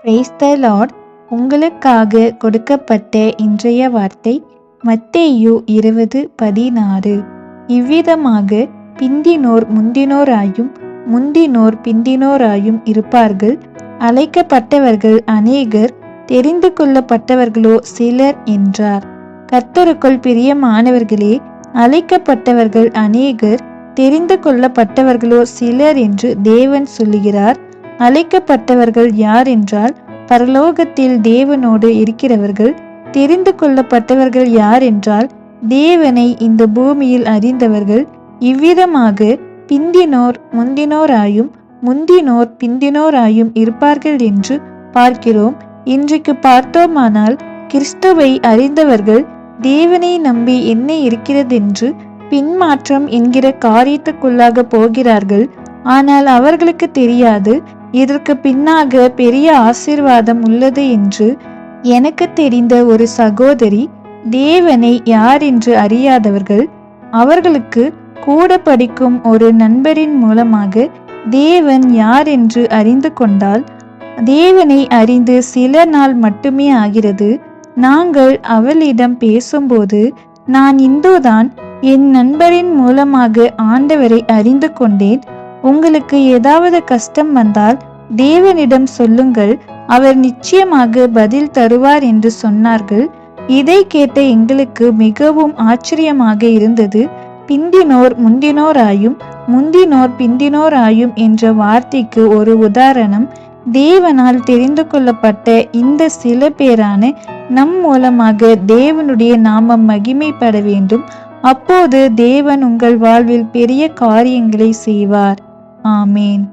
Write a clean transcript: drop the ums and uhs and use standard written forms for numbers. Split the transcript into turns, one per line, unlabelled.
Praise the Lord. உங்களுக்காக கொடுக்கப்பட்ட இன்றைய வார்த்தை மத்தேயு 20:16. இவ்விதமாக பிந்தினோர் முந்தினோராயும் முந்தினோர் பிந்தினோராயும் இருப்பார்கள். அழைக்கப்பட்டவர்கள் அநேகர், தெரிந்து கொள்ளப்பட்டவர்களோ சிலர் என்றார். கர்த்தருக்குள் பிரியமானவர்களே, அழைக்கப்பட்டவர்கள் அநேகர், தெரிந்து கொள்ளப்பட்டவர்களோ சிலர் என்று தேவன் சொல்லுகிறார். அழைக்கப்பட்டவர்கள் யார் என்றால் பரலோகத்தில் தேவனோடு இருக்கிறவர்கள். தெரிந்து கொள்ளப்பட்டவர்கள் யார் என்றால் தேவனை இந்த பூமியில் அறிந்தவர்கள். இவ்விதமாக பிந்தினோர் முந்தினோராயும் முந்தினோர் பிந்தினோராயும் இருப்பார்கள் என்று பார்க்கிறோம். இன்றைக்கு பார்த்தோமானால் கிறிஸ்துவை அறிந்தவர்கள் தேவனை நம்பி என்ன இருக்கிறதென்று பின்மாற்றம் என்கிற காரியத்துக்குள்ளாக போகிறார்கள். ஆனால் அவர்களுக்கு தெரியாது இதற்கு பின்னாக பெரிய ஆசீர்வாதம் உள்ளது என்று. எனக்கு தெரிந்த ஒரு சகோதரி தேவனை யார் என்று அறியாதவர்கள். அவர்களுக்கு கூட படிக்கும் ஒரு நண்பரின் மூலமாக தேவன் யார் என்று அறிந்து கொண்டால், தேவனை அறிந்து சில நாள் மட்டுமே ஆகிறது. நாங்கள் அவளிடம் பேசும்போது, நான் இந்துதான், என் நண்பரின் மூலமாக ஆண்டவரை அறிந்து கொண்டேன். உங்களுக்கு ஏதாவது கஷ்டம் வந்தால் தேவனிடம் சொல்லுங்கள், அவர் நிச்சயமாக பதில் தருவார் என்று சொன்னார்கள். இதை கேட்ட எங்களுக்கு மிகவும் ஆச்சரியமாக இருந்தது. பிந்தினோர் முந்தினோராயும் முந்தினோர் பிந்தினோராயும் என்ற வார்த்தைக்கு ஒரு உதாரணம். தேவனால் தெரிந்து கொள்ளப்பட்ட இந்த சில பேரான நம் மூலமாக தேவனுடைய நாமம் மகிமைப்பட வேண்டும். அப்போது தேவன் உங்கள் வாழ்வில் பெரிய காரியங்களை செய்வார். ஆமேன்.